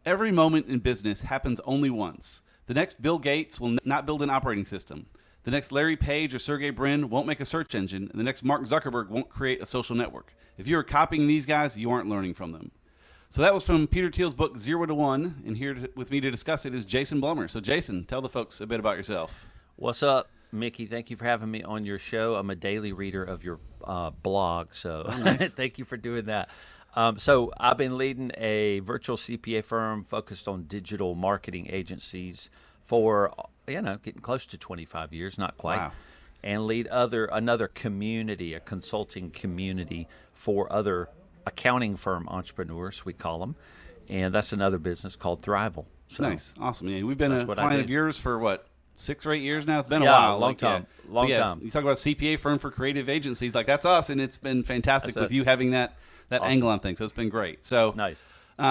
Every moment in business happens only once. The next Bill Gates will not build an operating system. The next Larry Page or Sergey Brin won't make a search engine. And the next Mark Zuckerberg won't create a social network. If you are copying these guys, you aren't learning from them. So that was from Peter Thiel's book, 0 to 1. And here with me to discuss it is Jason Blumer. So Jason, tell the folks a bit about yourself. What's up, Mickey? Thank you for having me on your show. I'm a daily reader of your blog, so nice. Thank you for doing that. So I've been leading a virtual CPA firm focused on digital marketing agencies for, getting close to 25 years, not quite. Wow. And lead another community, a consulting community for other accounting firm entrepreneurs, we call them. And that's another business called Thrival. So nice. Awesome. Yeah, we've been a client of yours for 6 or 8 years now? It's been a while. Long time. You talk about a CPA firm for creative agencies. That's us, and it's been fantastic with you having that awesome angle on things. So it's been great. So nice.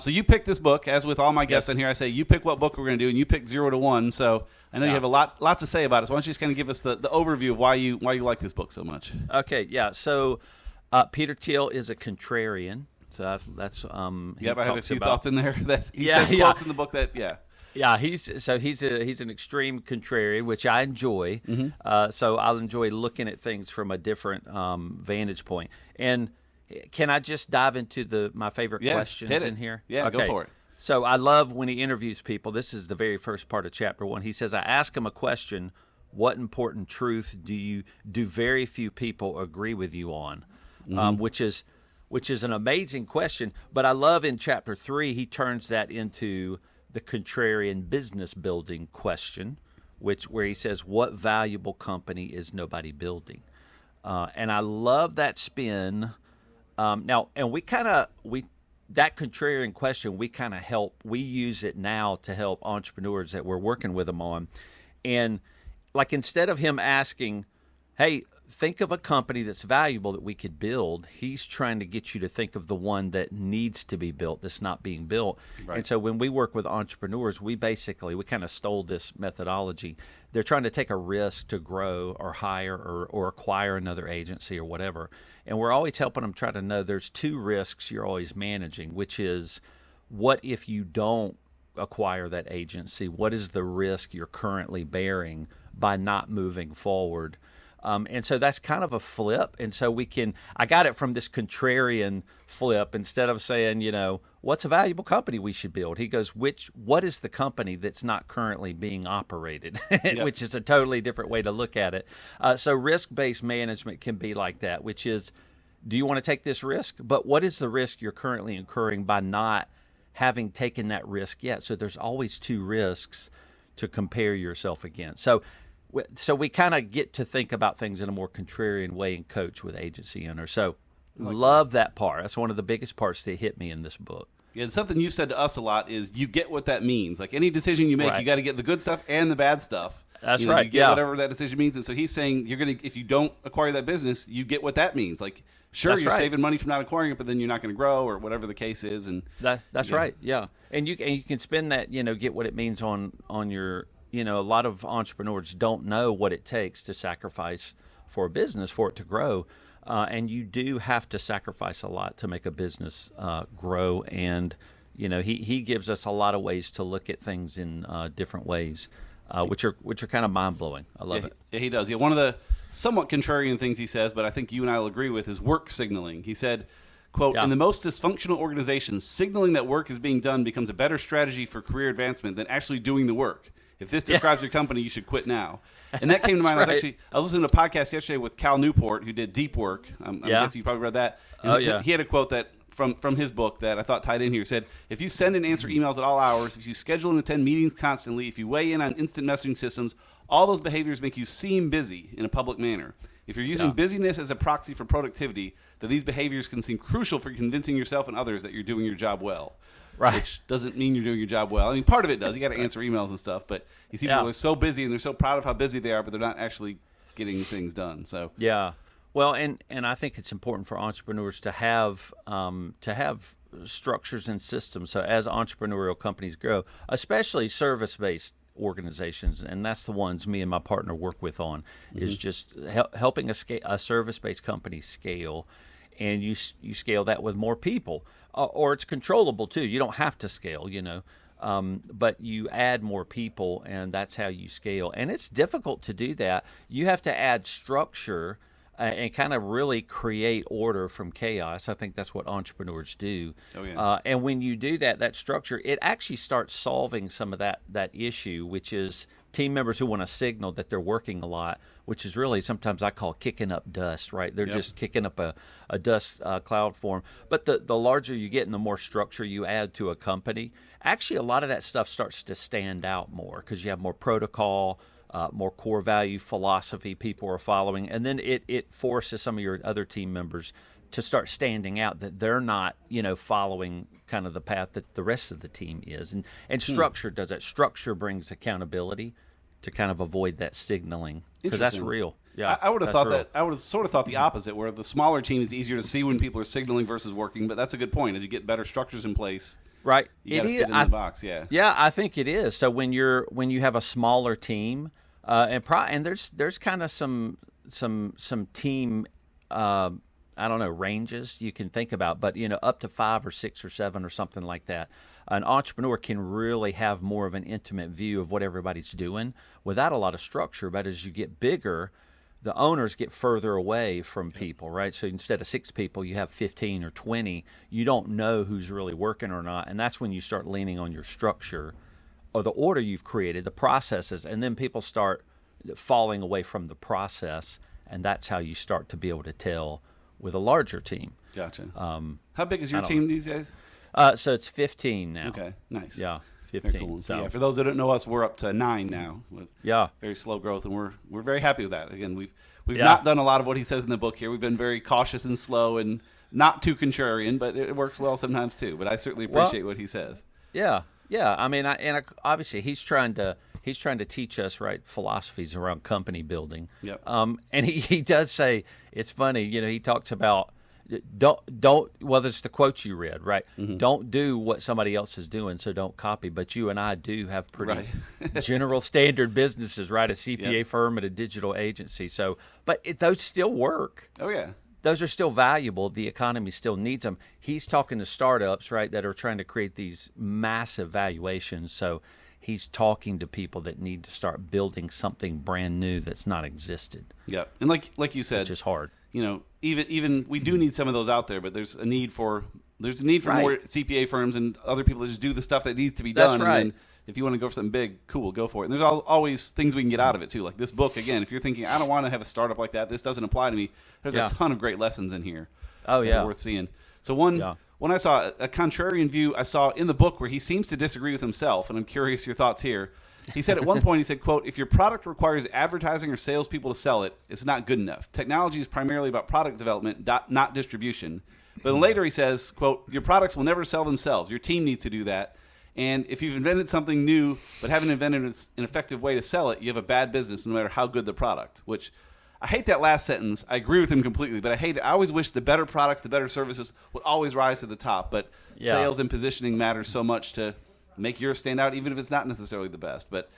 So you picked this book. As with all my guests in here, I say you pick what book we're going to do, and you pick 0 to 1. So I know you have a lot to say about it. So why don't you just kind of give us the overview of why you like this book so much? Okay, yeah. So Peter Thiel is a contrarian. So that's I have a few thoughts in there that he says quotes in the book that Yeah, he's an extreme contrarian, which I enjoy. Mm-hmm. So I'll enjoy looking at things from a different vantage point. And can I just dive into my favorite questions in here? Yeah, okay. Go for it. So I love when he interviews people. This is the very first part of chapter 1. He says, I ask him a question, what important truth do very few people agree with you on? Mm-hmm. Which is an amazing question. But I love in chapter 3, he turns that into the contrarian business building question, where he says, what valuable company is nobody building? And I love that spin. Now, and that contrarian question, we use it now to help entrepreneurs that we're working with them on. And instead of him asking, hey, think of a company that's valuable that we could build, he's trying to get you to think of the one that needs to be built, that's not being built. Right. And so when we work with entrepreneurs, we kind of stole this methodology. They're trying to take a risk to grow or hire or acquire another agency or whatever. And we're always helping them try to know there's 2 risks you're always managing, which is what if you don't acquire that agency? What is the risk you're currently bearing by not moving forward? And so that's kind of a flip. And so I got it from this contrarian flip. Instead of saying, what's a valuable company we should build? He goes, what is the company that's not currently being operated? Yep. Which is a totally different way to look at it. So risk-based management can be like that, which is, do you want to take this risk? But what is the risk you're currently incurring by not having taken that risk yet? So there's always 2 risks to compare yourself against. So we kind of get to think about things in a more contrarian way and coach with agency owners. So love that part. That's one of the biggest parts that hit me in this book. Yeah, and something you've said to us a lot is you get what that means. Any decision you make, You got to get the good stuff and the bad stuff. That's right. You get whatever that decision means. And so he's saying if you don't acquire that business, you get what that means. You're saving money from not acquiring it, but then you're not going to grow or whatever the case is. And that's right. Yeah, and you can spend that. Get what it means on your. A lot of entrepreneurs don't know what it takes to sacrifice for a business, for it to grow. And you do have to sacrifice a lot to make a business grow. And, he gives us a lot of ways to look at things in different ways, which are kind of mind-blowing. I love it. Yeah, he does. Yeah, one of the somewhat contrarian things he says, but I think you and I will agree with, is work signaling. He said, quote, in the most dysfunctional organizations, signaling that work is being done becomes a better strategy for career advancement than actually doing the work. If this describes your company, you should quit now. And that came to mind. Right. I was listening to a podcast yesterday with Cal Newport, who did Deep Work. I'm guessing you probably read that. And he had a quote that from his book that I thought tied in here. It said, if you send and answer emails at all hours, if you schedule and attend meetings constantly, if you weigh in on instant messaging systems, all those behaviors make you seem busy in a public manner. If you're using busyness as a proxy for productivity, then these behaviors can seem crucial for convincing yourself and others that you're doing your job well. Right. Which doesn't mean you're doing your job well. I mean, part of it does. You got to answer emails and stuff, but you see people are so busy and they're so proud of how busy they are, but they're not actually getting things done. So yeah, well, and I think it's important for entrepreneurs to have structures and systems. So as entrepreneurial companies grow, especially service-based organizations, and that's the ones me and my partner work with on, is just helping a service-based company scale. and you scale that with more people, or it's controllable too. You don't have to scale, but you add more people, and that's how you scale. And it's difficult to do that. You have to add structure and kind of really create order from chaos. I think that's what entrepreneurs do. Oh, yeah. And when you do that structure, it actually starts solving some of that issue, which is team members who want to signal that they're working a lot, which is really sometimes I call kicking up dust, right? They're just kicking up a dust cloud form. But the larger you get and the more structure you add to a company, actually a lot of that stuff starts to stand out more because you have more protocol, more core value philosophy people are following, and then it forces some of your other team members to start standing out that they're not, following kind of the path that the rest of the team is. And structure does that. Structure brings accountability to kind of avoid that signaling, because that's real. Yeah, I would have thought that. I would have sort of thought the opposite, where the smaller team is easier to see when people are signaling versus working. But that's a good point. As you get better structures in place, right? You got to fit in the box. Yeah. Yeah, I think it is. So when you have a smaller team. And there's kind of some team I don't know, ranges you can think about, but up to 5 or 6 or 7 or something like that. An entrepreneur can really have more of an intimate view of what everybody's doing without a lot of structure. But as you get bigger, the owners get further away from people, right? So instead of 6 people, you have 15 or 20. You don't know who's really working or not, and that's when you start leaning on your structure or the order you've created, the processes, and then people start falling away from the process, and that's how you start to be able to tell with a larger team. Gotcha. How big is your team these days? So it's 15 now. Okay, nice. Yeah, 15. Cool. So, yeah, for those that don't know us, we're up to 9 now with very slow growth, and we're very happy with that. Again, we've not done a lot of what he says in the book here. We've been very cautious and slow and not too contrarian, but it works well sometimes too. But I certainly appreciate what he says. Yeah. Yeah, I mean, obviously he's trying to teach us, right, philosophies around company building. Yep. And he does say, it's funny, he talks about don't well, there's the quote you read, right? Mm-hmm. Don't do what somebody else is doing, so don't copy. But you and I do have pretty general standard businesses, right? A CPA firm and a digital agency. So, but those still work. Oh yeah. Those are still valuable. The economy still needs them. He's talking to startups, right, that are trying to create these massive valuations. So he's talking to people that need to start building something brand new that's not existed. Yeah, and like you said, which is hard. Even we do need some of those out there, but there's a need for more CPA firms and other people to just do the stuff that needs to be done. That's right. And then if you want to go for something big, cool, go for it. And there's always things we can get out of it too. Like this book, again, if you're thinking, I don't want to have a startup like that, this doesn't apply to me, there's a ton of great lessons in here that are worth seeing. So when I saw a contrarian view I saw in the book where he seems to disagree with himself, and I'm curious your thoughts here. He said at one point, he said, quote, if your product requires advertising or salespeople to sell it, it's not good enough. Technology is primarily about product development, not distribution. But then later he says, quote, your products will never sell themselves. Your team needs to do that. And if you've invented something new but haven't invented an effective way to sell it, you have a bad business no matter how good the product. Which, I hate that last sentence. I agree with him completely, but I hate it. I always wish the better products, the better services would always rise to the top. But sales and positioning matters so much to make yours stand out, even if it's not necessarily the best. But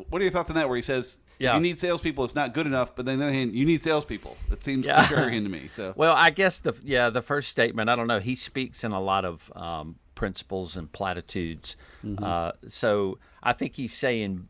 what are your thoughts on that, where he says, if you need salespeople, it's not good enough, but then on the other hand, you need salespeople? It seems contrarian to me. So, well, I guess the first statement, I don't know, he speaks in a lot of principles and platitudes. Mm-hmm. So I think he's saying,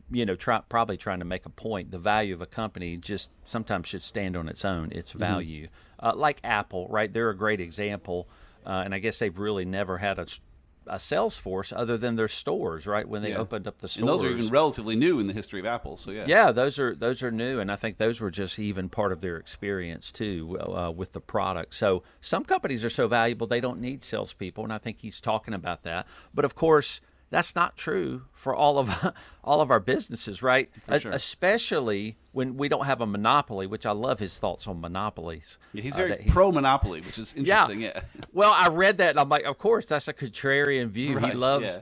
probably trying to make a point. The value of a company just sometimes should stand on its own, its value. Like Apple, right? They're a great example. And I guess they've really never had a sales force other than their stores, right? When they opened up the stores. And those are even relatively new in the history of Apple. So those are new, and I think those were just even part of their experience too with the product. So some companies are so valuable they don't need salespeople, and I think he's talking about that. But of course, that's not true for all of our businesses, right? Sure. Especially when we don't have a monopoly, which I love his thoughts on monopolies. Yeah, he's very pro-monopoly, which is interesting. Yeah. Well, I read that, and I'm like, of course, that's a contrarian view. Right,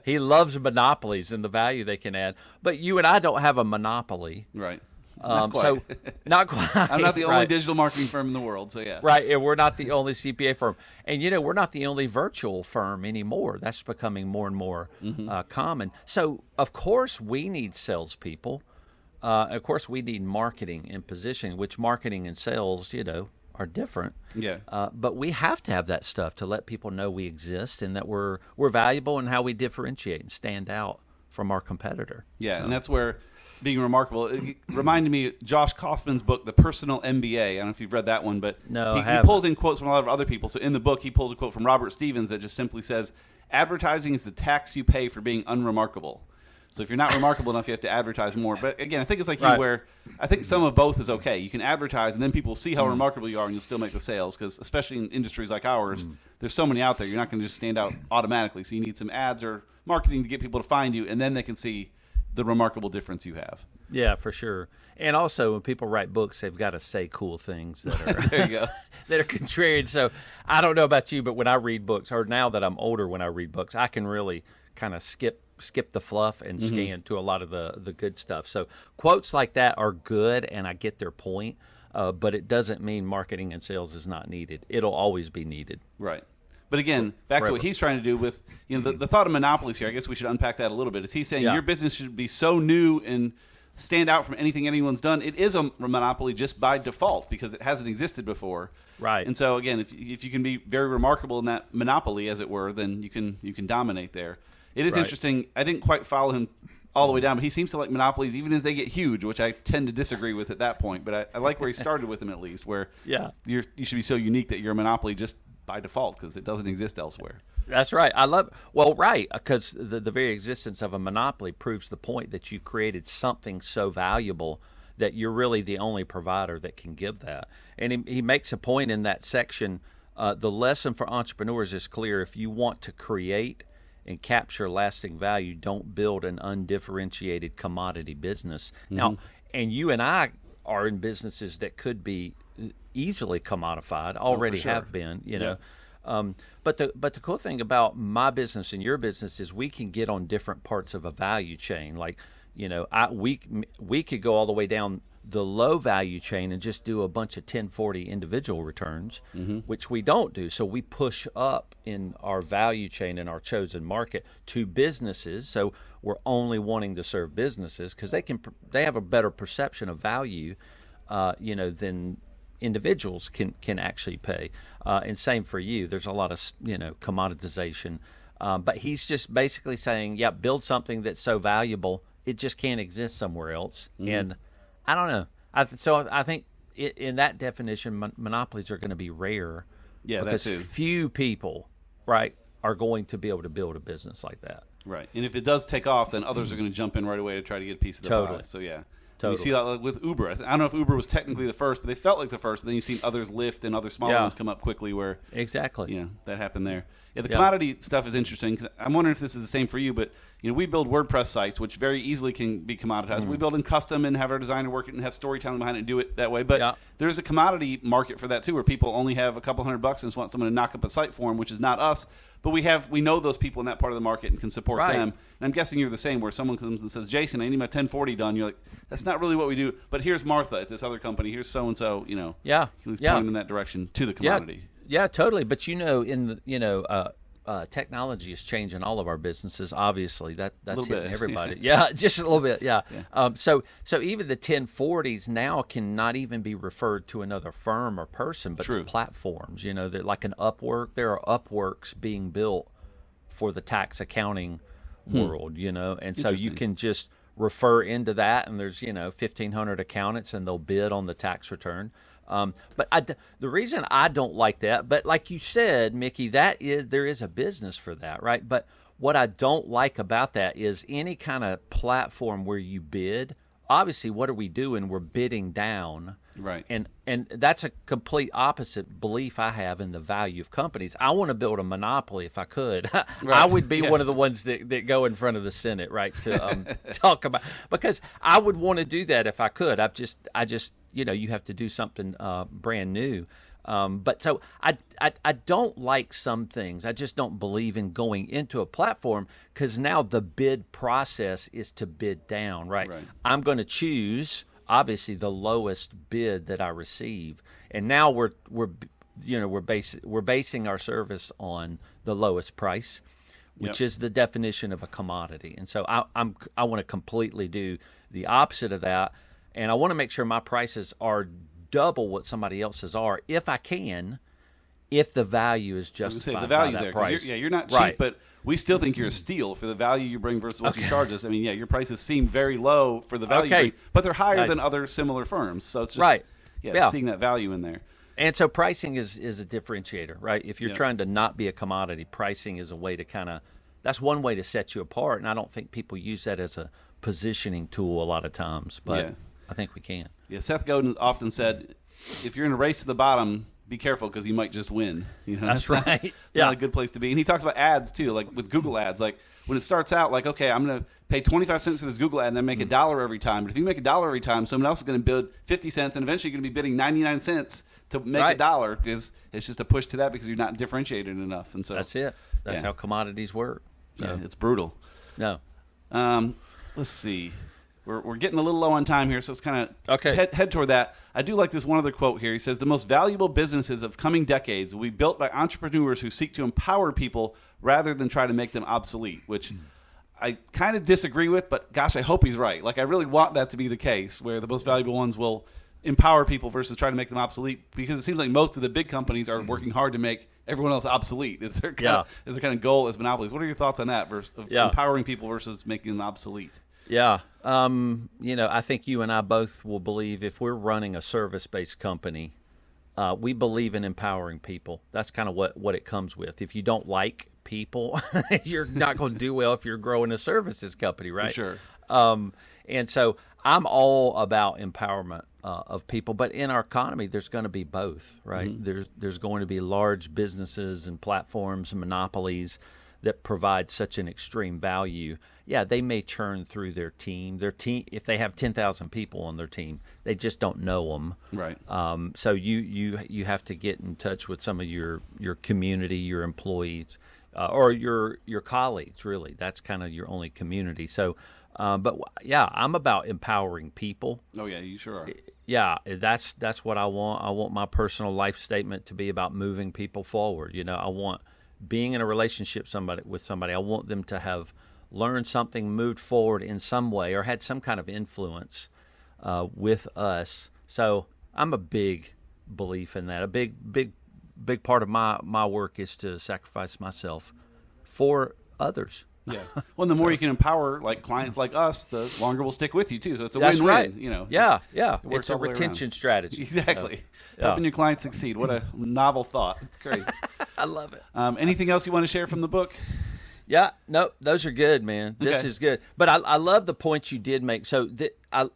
he loves monopolies and the value they can add. But you and I don't have a monopoly. Right. Not quite. So not quite. I'm not the only digital marketing firm in the world, so yeah. Right, and we're not the only CPA firm. And, we're not the only virtual firm anymore. That's becoming more and more common. So, of course, we need salespeople. Of course, we need marketing and positioning, which marketing and sales, different. Yeah. But we have to have that stuff to let people know we exist and that we're valuable and how we differentiate and stand out from our competitor. Yeah, and that's where being remarkable. It reminded me of Josh Kaufman's book, The Personal MBA. I don't know if you've read that one, but he pulls in quotes from a lot of other people. So in the book, he pulls a quote from Robert Stevens that just simply says, "Advertising is the tax you pay for being unremarkable." So if you're not remarkable enough, you have to advertise more. But again, I think it's like you, where I think some of both is okay. You can advertise, and then people see how remarkable you are, and you'll still make the sales. Because especially in industries like ours, there's so many out there, you're not going to just stand out automatically. So you need some ads or marketing to get people to find you, and then they can see the remarkable difference you have. Yeah, for sure. And also, when people write books, they've got to say cool things that are there you go. that are contrarian. So I don't know about you, but when I read books, or now that I'm older, when I read books, I can really kind of skip the fluff and scan to a lot of the good stuff. So quotes like that are good, and I get their point, but it doesn't mean marketing and sales is not needed. It'll always be needed. Right. But again, back to what he's trying to do with the thought of monopolies here. I guess we should unpack that a little bit. Is he saying your business should be so new and stand out from anything anyone's done? It is a monopoly just by default because it hasn't existed before. Right. And so again, if you can be very remarkable in that monopoly, as it were, then you can dominate there. It is interesting. I didn't quite follow him all the way down, but he seems to like monopolies even as they get huge, which I tend to disagree with at that point. But I like where he started with them at least, where you should be so unique that you're a monopoly just by default because it doesn't exist elsewhere. That's right. Because the very existence of a monopoly proves the point that you created something so valuable that you're really the only provider that can give that. And he makes a point in that section. The lesson for entrepreneurs is clear. If you want to create and capture lasting value, don't build an undifferentiated commodity business. Now, and you and I are in businesses that could be easily commodified, already have been, you know. But the cool thing about my business and your business is we can get on different parts of a value chain. Like, we could go all the way down the low value chain and just do a bunch of 1040 individual returns, which we don't do. So we push up in our value chain in our chosen market to businesses. So we're only wanting to serve businesses because they have a better perception of value, than individuals can actually pay. And same for you. There's a lot of commoditization. But he's just basically saying, build something that's so valuable it just can't exist somewhere else. And I don't know. I think in that definition, monopolies are going to be rare. Yeah, because few people, are going to be able to build a business like that. Right, and if it does take off, then others are going to jump in right away to try to get a piece of the pie. So you see that with Uber. I don't know if Uber was technically the first, but they felt like the first. But then you've seen others Lyft and other smaller ones come up quickly where that happened there. Yeah, the commodity stuff is interesting because I'm wondering if this is the same for you. But we build WordPress sites, which very easily can be commoditized. We build in custom and have our designer work it and have storytelling behind it and do it that way. But there's a commodity market for that too, where people only have a couple $100 and just want someone to knock up a site for them, which is not us. But we know those people in that part of the market and can support them. And I'm guessing you're the same, where someone comes and says, "Jason, I need my 1040 done." You're like, "That's not really what we do." But here's Martha at this other company. Here's so and so. Point them in that direction to the commodity. Yeah, totally. But in the technology is changing all of our businesses. Obviously, that's hitting everybody. Yeah, just a little bit. Yeah. So even the 1040s now can not even be referred to another firm or person, but to platforms. That like an Upwork. There are Upworks being built for the tax accounting world. And so you can just refer into that, and there's 1,500 accountants, and they'll bid on the tax return. But the reason I don't like that, but like you said, Mickey, there is a business for that, right? But what I don't like about that is any kind of platform where you bid. Obviously, what are we doing? We're bidding down, right? And that's a complete opposite belief I have in the value of companies. I want to build a monopoly if I could. I would be one of the ones that go in front of the Senate, right, to talk about, because I would want to do that if I could. I just you have to do something brand new. But so I don't like some things. I just don't believe in going into a platform because now the bid process is to bid down, right? I'm going to choose obviously the lowest bid that I receive, and now we're basing our service on the lowest price, which is the definition of a commodity. And so I want to completely do the opposite of that, and I want to make sure my prices are double what somebody else's are if I can, if the value is justified the value's by that there. price. You're not cheap, but we still think you're a steal for the value you bring versus what you charge us. I mean, your prices seem very low for the value you bring, but they're higher than other similar firms. So it's just seeing that value in there. And so pricing is a differentiator, right? If you're trying to not be a commodity, pricing is a way to that's one way to set you apart. And I don't think people use that as a positioning tool a lot of times, but I think we can. Yeah, Seth Godin often said, if you're in a race to the bottom, be careful because you might just win. That's right. Not a good place to be. And he talks about ads too, like with Google ads. Like when it starts out, like, okay, I'm going to pay 25 cents for this Google ad and then make $1 every time. But if you make $1 every time, someone else is going to bid 50 cents and eventually you're going to be bidding 99 cents to make $1 because it's just a push to that because you're not differentiated enough. And so that's it. That's how commodities work. So. Yeah, it's brutal. No. Let's see. We're getting a little low on time here, so it's kind of okay. head toward that. I do like this one other quote here. He says, the most valuable businesses of coming decades will be built by entrepreneurs who seek to empower people rather than try to make them obsolete, which I kind of disagree with, but gosh, I hope he's right. Like, I really want that to be the case, where the most valuable ones will empower people versus try to make them obsolete, because it seems like most of the big companies are working hard to make everyone else obsolete. Is their kind of goal as monopolies? What are your thoughts on that versus empowering people versus making them obsolete? Yeah. I think you and I both will believe if we're running a service-based company, we believe in empowering people. That's kind of what it comes with. If you don't like people, you're not going to do well if you're growing a services company, right? For sure. And so I'm all about empowerment of people, but in our economy, there's going to be both, right? Mm-hmm. There's going to be large businesses and platforms and monopolies that provide such an extreme value. Yeah, they may churn through their team. If they have 10,000 people on their team, they just don't know them. Right. So you have to get in touch with some of your community, your employees, or your colleagues. Really, that's kind of your only community. So, but yeah, I'm about empowering people. Oh yeah, you sure are. Yeah, that's what I want. I want my personal life statement to be about moving people forward. I want being in a relationship with somebody. I want them to have learned something, moved forward in some way, or had some kind of influence with us. So I'm a big belief in that. A big part of my work is to sacrifice myself for others. Yeah. Well, and the more you can empower like clients like us, the longer we'll stick with you too. So it's a That's win-win. Right. Yeah. It's a retention strategy. Exactly. So, helping your clients succeed. What a novel thought. It's great. I love it. Anything else you want to share from the book? Yeah, no, those are good, man. This is good. But I love the points you did make. So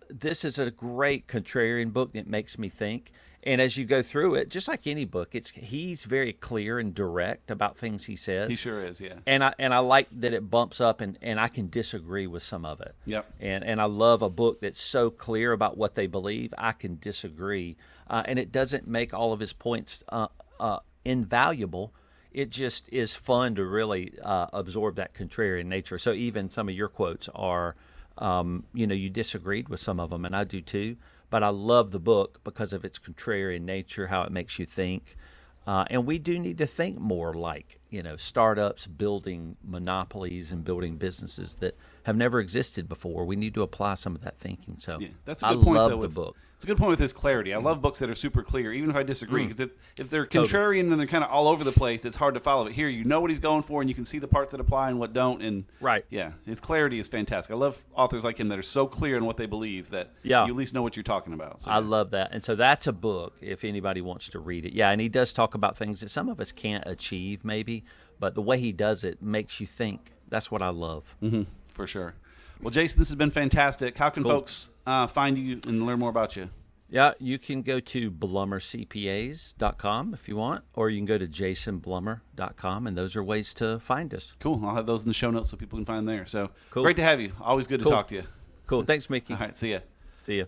this is a great contrarian book that makes me think. And as you go through it, just like any book, he's very clear and direct about things he says. He sure is, yeah. And I like that it bumps up and I can disagree with some of it. Yep. And I love a book that's so clear about what they believe, I can disagree. And it doesn't make all of his points invaluable. It just is fun to really absorb that contrarian nature. So even some of your quotes are, you disagreed with some of them, and I do too. But I love the book because of its contrarian nature, how it makes you think. And we do need to think more like, startups building monopolies and building businesses that have never existed before. We need to apply some of that thinking. So that's a good point, I love the book. It's a good point with his clarity. I love books that are super clear, even if I disagree, because if they're contrarian and they're kind of all over the place, it's hard to follow. But here, you know what he's going for, and you can see the parts that apply and what don't. And his clarity is fantastic. I love authors like him that are so clear in what they believe that you at least know what you're talking about. So, I love that. And so that's a book if anybody wants to read it. Yeah, and he does talk about things that some of us can't achieve maybe, but the way he does it makes you think. That's what I love. Mm-hmm, for sure. Well, Jason, this has been fantastic. How can folks find you and learn more about you? Yeah, you can go to BlumerCPAs.com if you want, or you can go to JasonBlumer.com, and those are ways to find us. Cool. I'll have those in the show notes so people can find them there. So great to have you. Always good to talk to you. Cool. Thanks, Mickey. All right. See ya. See ya.